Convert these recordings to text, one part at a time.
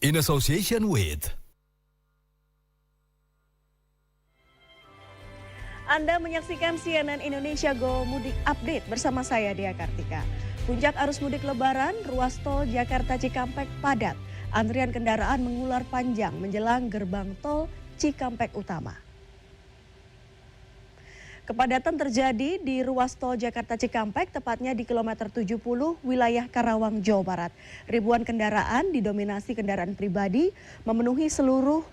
in association with. Anda menyaksikan CNN Indonesia Go Mudik Update bersama saya Dea Kartika. Puncak arus mudik Lebaran, ruas tol Jakarta Cikampek padat. Antrian kendaraan mengular panjang menjelang gerbang tol Cikampek Utama. Kepadatan terjadi di ruas tol Jakarta Cikampek, tepatnya di kilometer 70 wilayah Karawang, Jawa Barat. Ribuan kendaraan didominasi kendaraan pribadi memenuhi seluruh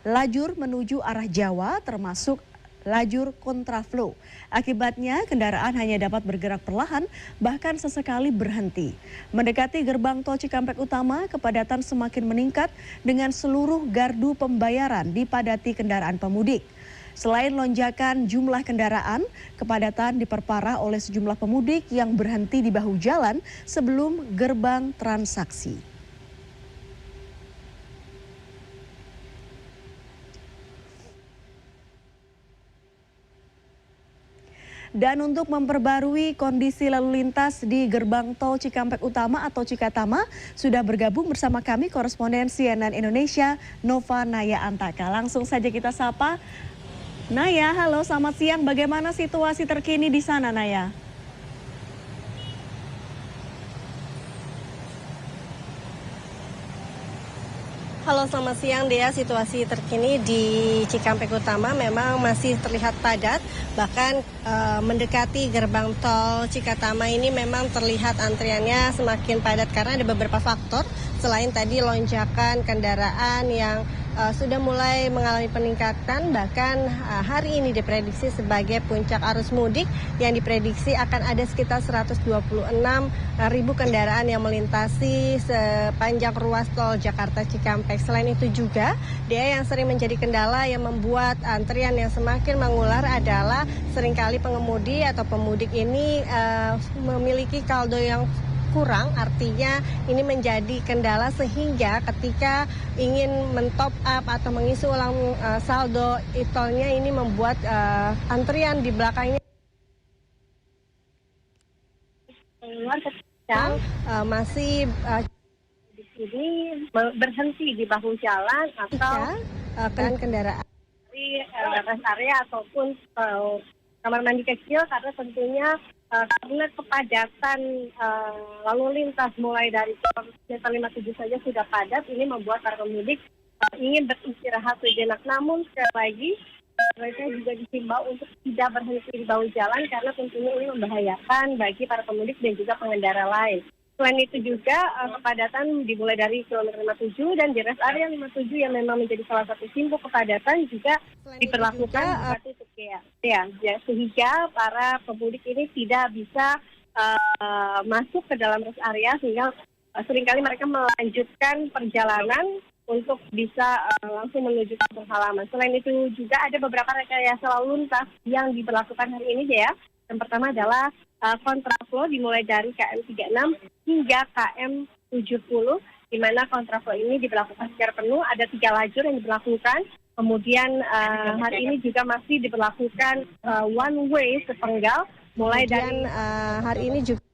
lajur menuju arah Jawa, termasuk lajur kontraflow. Akibatnya kendaraan hanya dapat bergerak perlahan, bahkan sesekali berhenti. Mendekati gerbang tol Cikampek Utama, kepadatan semakin meningkat dengan seluruh gardu pembayaran dipadati kendaraan pemudik. Selain lonjakan jumlah kendaraan, kepadatan diperparah oleh sejumlah pemudik yang berhenti di bahu jalan sebelum gerbang transaksi. Dan untuk memperbarui kondisi lalu lintas di gerbang tol Cikampek Utama atau Cikatama, sudah bergabung bersama kami koresponden CNN Indonesia Nova Naya Antaka. Langsung saja kita sapa. Naya, halo, selamat siang. Bagaimana situasi terkini di sana, Naya? Halo, selamat siang Dea. Situasi terkini di Cikampek Utama memang masih terlihat padat. Bahkan mendekati gerbang tol Cikatama ini memang terlihat antriannya semakin padat karena ada beberapa faktor. Selain tadi lonjakan kendaraan yang sudah mulai mengalami peningkatan, bahkan hari ini diprediksi sebagai puncak arus mudik yang diprediksi akan ada sekitar 126.000 kendaraan yang melintasi sepanjang ruas tol Jakarta Cikampek. Selain itu juga, dia yang sering menjadi kendala yang membuat antrian yang semakin mengular adalah seringkali pengemudi atau pemudik ini memiliki saldo yang kurang, artinya ini menjadi kendala sehingga ketika ingin mentop up atau mengisi ulang saldo e-tolnya ini membuat antrian di belakangnya masih di sini berhenti di bahu jalan atau kendaraan di rest area ataupun kamar mandi kecil, karena tentunya karena kepadatan lalu lintas mulai dari kilometer 57 saja sudah padat, ini membuat para pemudik ingin beristirahat sejenak. Namun sekali lagi mereka juga dihimbau untuk tidak berhenti di bahu jalan karena tentunya ini membahayakan bagi para pemudik dan juga pengendara lain. Selain itu juga kepadatan dimulai dari kilometer 57 dan di rest area 57 yang memang menjadi salah satu simpul kepadatan juga diberlakukan tutup ya, sehingga para pemudik ini tidak bisa masuk ke dalam rest area, sehingga seringkali mereka melanjutkan perjalanan untuk bisa langsung menuju kampung halaman. Selain itu juga ada beberapa rekayasa lalu lintas yang diberlakukan hari ini ya. Yang pertama adalah kontraflow dimulai dari KM 36 hingga KM 70, di mana kontraflow ini diberlakukan secara penuh. Ada 3 lajur yang diberlakukan. Kemudian hari ini juga masih diberlakukan one way sepenggal, mulai dari hari ini juga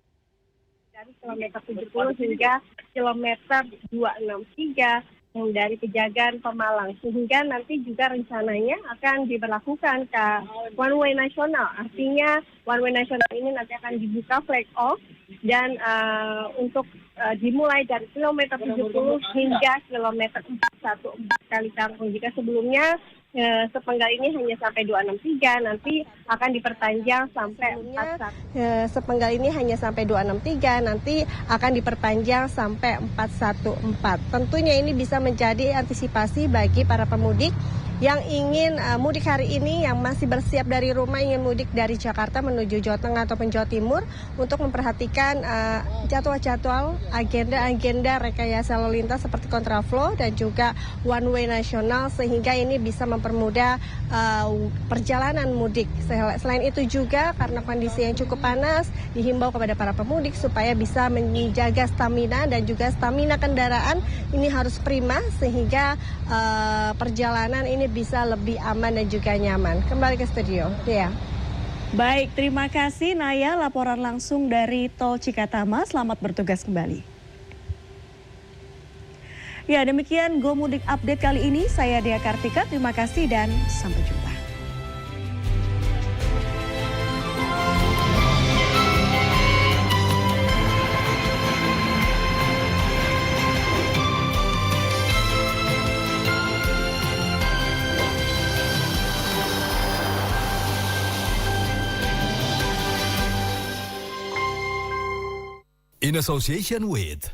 dari kilometer 70 hingga kilometer 263 dari Pejagan Pemalang, sehingga nanti juga rencananya akan diberlakukan ke one way nasional. Artinya one way nasional ini nanti akan dibuka flag off dan untuk dimulai dari kilometer 70 hingga kilometer 414 kali kangkung. Jika sebelumnya sepenggal ini hanya sampai 263, nanti akan diperpanjang sampai 41. Sepenggal ini hanya sampai 263, nanti akan diperpanjang sampai 414. Tentunya ini bisa menjadi antisipasi bagi para pemudik yang ingin mudik hari ini, yang masih bersiap dari rumah ingin mudik dari Jakarta menuju Jawa Tengah ataupun Jawa Timur, untuk memperhatikan jadwal-jadwal, agenda-agenda rekayasa lalu lintas seperti kontraflow dan juga one way nasional, sehingga ini bisa mempermudah perjalanan mudik. Selain itu juga karena kondisi yang cukup panas, dihimbau kepada para pemudik supaya bisa menjaga stamina dan juga stamina kendaraan ini harus prima, sehingga perjalanan ini bisa lebih aman dan juga nyaman. Kembali ke studio, ya. Baik, terima kasih Naya, laporan langsung dari Tol Cikatama. Selamat bertugas kembali. Ya, demikian Go Mudik Update kali ini. Saya Dea Kartika, terima kasih dan sampai jumpa. In association with